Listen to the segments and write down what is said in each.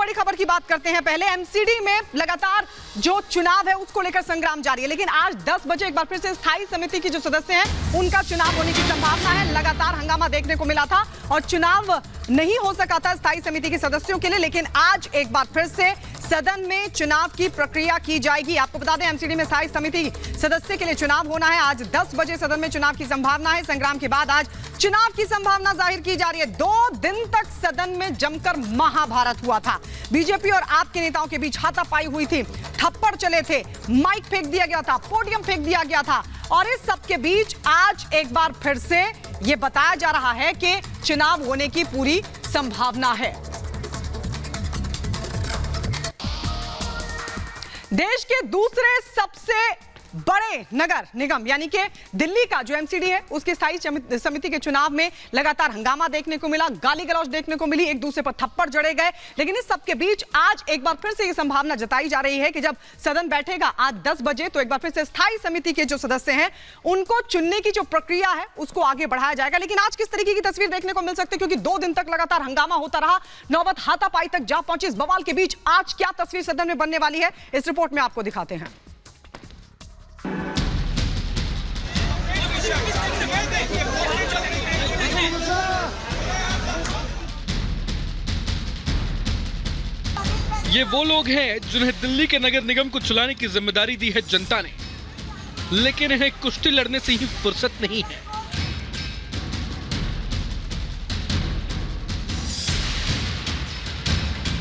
बड़ी खबर की बात करते हैं। पहले एमसीडी में लगातार जो चुनाव है उसको लेकर संग्राम जारी है, लेकिन आज 10 बजे एक बार फिर से स्थायी समिति के जो सदस्य हैं उनका चुनाव होने की संभावना है। लगातार हंगामा देखने को मिला था और चुनाव नहीं हो सका था स्थायी समिति के सदस्यों के लिए, लेकिन आज एक बार फिर से सदन में चुनाव की प्रक्रिया की जाएगी। आपको बता दें एमसीडी में स्थायी समिति सदस्य के लिए चुनाव होना है। आज 10 बजे सदन में चुनाव की संभावना है। संग्राम के बाद आज चुनाव की संभावना जाहिर की जा रही है। 2 दिन तक सदन में जमकर महाभारत हुआ था। बीजेपी और आप के नेताओं के बीच हाथापाई हुई थी, थप्पड़ चले थे, माइक फेंक दिया गया था, पोडियम फेंक दिया गया था और इस सब के बीच आज एक बार फिर से यह बताया जा रहा है कि चुनाव होने की पूरी संभावना है। देश के दूसरे सबसे बड़े नगर निगम यानी कि दिल्ली का जो एमसीडी है उसकी स्थायी समिति के चुनाव में लगातार हंगामा देखने को मिला, गाली गलौज देखने को मिली, एक दूसरे पर थप्पड़ जड़े गए। लेकिन इस सब के बीच आज एक बार फिर से यह संभावना जताई जा रही है कि जब सदन बैठेगा आज 10 बजे तो एक बार फिर से स्थायी समिति के जो सदस्य हैं उनको चुनने की जो प्रक्रिया है उसको आगे बढ़ाया जाएगा। लेकिन आज किस तरीके की तस्वीर देखने को मिल सकती है, क्योंकि 2 दिन तक लगातार हंगामा होता रहा, नौबत हाथापाई तक जा पहुंची। इस बवाल के बीच आज क्या तस्वीर सदन में बनने वाली है इस रिपोर्ट में आपको दिखाते हैं। ये वो लोग हैं जिन्हें दिल्ली के नगर निगम को चलाने की जिम्मेदारी दी है जनता ने, लेकिन इन्हें कुश्ती लड़ने से ही फुर्सत नहीं है।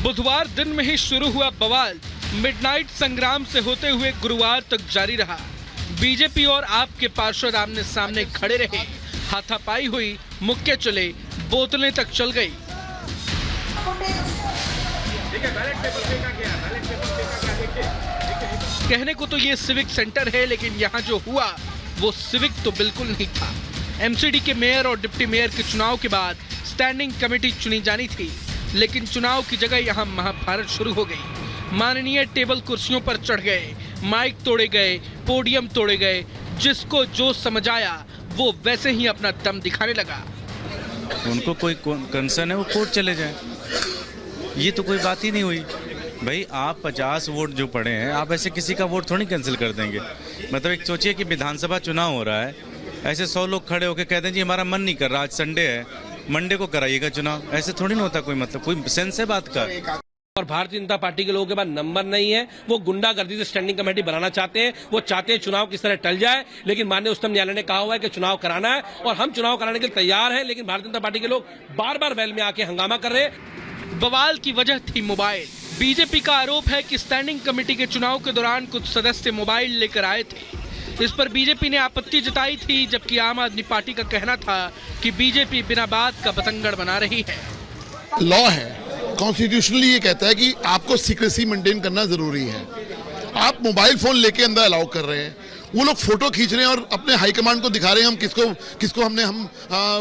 बुधवार दिन में ही शुरू हुआ बवाल मिडनाइट संग्राम से होते हुए गुरुवार तक जारी रहा। बीजेपी और आप के पार्षद आमने सामने खड़े रहे, हाथापाई हुई, मुक्के चले, बोतलें तक चल गई। कहने को तो ये सिविक सेंटर है, लेकिन यहाँ जो हुआ वो सिविक तो बिल्कुल नहीं था। एमसीडी के मेयर और डिप्टी मेयर के चुनाव के बाद स्टैंडिंग कमेटी चुनी जानी थी, लेकिन चुनाव की जगह यहाँ महाभारत शुरू हो गई। माननीय टेबल कुर्सियों पर चढ़ गए, माइक तोड़े गए, पोडियम तोड़े गए, जिसको जो समझ आया वो वैसे ही अपना दम दिखाने लगा। उनको कोई कंसर्न है वो कोर्ट चले जाए, ये तो कोई बात ही नहीं हुई। भाई आप 50 वोट जो पड़े हैं, आप ऐसे किसी का वोट थोड़ी कैंसिल कर देंगे। मतलब एक सोचिए कि विधानसभा चुनाव हो रहा है, ऐसे 100 लोग खड़े होकर कहते हैं जी हमारा मन नहीं कर रहा, आज संडे है, मंडे को कराइएगा चुनाव। ऐसे थोड़ी ना होता, कोई मतलब कोई सेंस है बात का। और भारतीय जनता पार्टी के लोगों के पास नंबर नहीं है, वो गुंडागर्दी से स्टैंडिंग कमेटी बनाना चाहते हैं। वो चाहते हैं चुनाव किस तरह टल जाए, लेकिन माननीय उच्चतम न्यायालय ने कहा हुआ है कि चुनाव कराना है और हम चुनाव कराने के लिए तैयार हैं। लेकिन भारतीय जनता पार्टी के लोग बार बार वेल में आके हंगामा कर रहे हैं। बवाल की वजह थी मोबाइल। बीजेपी का आरोप है कि स्टैंडिंग कमेटी के चुनाव के दौरान कुछ सदस्य मोबाइल लेकर आए थे। इस पर बीजेपी ने आपत्ति जताई थी, जबकि आम आदमी पार्टी का कहना था कि बीजेपी बिना बात का बतंगड़ बना रही है। लॉ है, कॉन्स्टिट्यूशनली ये कहता है कि आपको सीक्रेसी मेंटेन करना जरूरी है। आप मोबाइल फोन लेके अंदर अलाउ कर रहे हैं, वो लोग फोटो खींच रहे हैं और अपने हाईकमांड को दिखा रहे हैं हम किसको हमने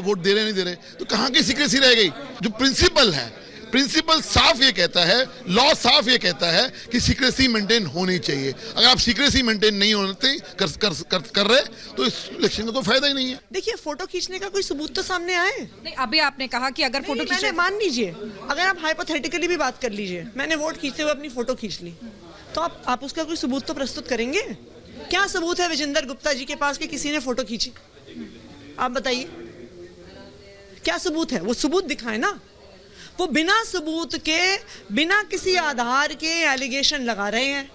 वोट दे रहे नहीं दे रहे, तो कहाँ की सीक्रेसी रह गई। जो प्रिंसिपल है, प्रिंसिपल साफ ये कहता है, लॉ साफ ये कहता है कि सीक्रेसी मेंटेन होनी चाहिए। अगर आप सीक्रेसी मेंटेन नहीं होते कर रहे तो इस इलेक्शन का कोई फायदा ही नहीं है। देखिए फोटो खींचने का कोई सबूत तो सामने आए नहीं। अभी आपने कहा कि अगर फोटो खींचे, मान लीजिए अगर आप हाइपोथेटिकली भी बात कर लीजिए, मैंने वोट खींचते हुए अपनी फोटो खींच ली, तो आप उसका कोई सबूत तो प्रस्तुत करेंगे। क्या सबूत है विजेंद्र गुप्ता जी के पास कि किसी ने फोटो खींची? आप बताइए क्या सबूत है, वो सबूत दिखाए ना। वो बिना सबूत के, बिना किसी आधार के एलिगेशन लगा रहे हैं।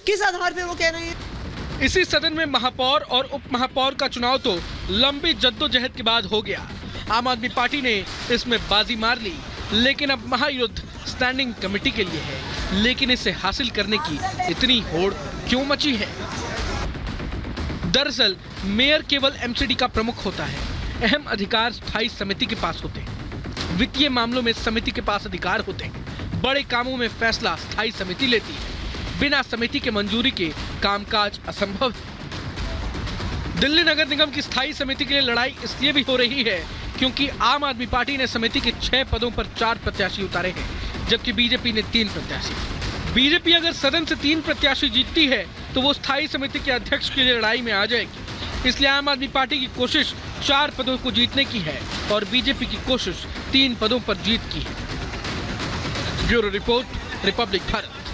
किस आधार पे वो कह रहे हैं? इसी सदन में महापौर और उप महापौर का चुनाव तो लंबी जद्दोजहद के बाद हो गया। आम आदमी पार्टी ने इसमें बाजी मार ली, लेकिन अब महायुद्ध स्टैंडिंग कमेटी के लिए है। लेकिन इसे हासिल करने की इतनी होड़ क्यों मची है? दरअसल मेयर केवल एमसीडी का प्रमुख होता है, अहम अधिकार स्थायी समिति के पास होते हैं। वित्तीय मामलों में समिति के पास अधिकार होते हैं। बड़े कामों में फैसला स्थायी समिति लेती है। बिना समिति के मंजूरी के कामकाज असंभव है। दिल्ली नगर निगम की स्थायी समिति के लिए लड़ाई इसलिए भी हो रही है क्योंकि आम आदमी पार्टी ने समिति के 6 पदों पर 4 प्रत्याशी उतारे हैं, जबकि बीजेपी ने 3 प्रत्याशी। बीजेपी अगर सदन से 3 प्रत्याशी जीतती है तो वो स्थायी समिति के अध्यक्ष के लिए लड़ाई में आ जाएगी। इसलिए आम आदमी पार्टी की कोशिश 4 पदों को जीतने की है और बीजेपी की कोशिश 3 पदों पर जीत की है। Bureau report, Republic Bharat.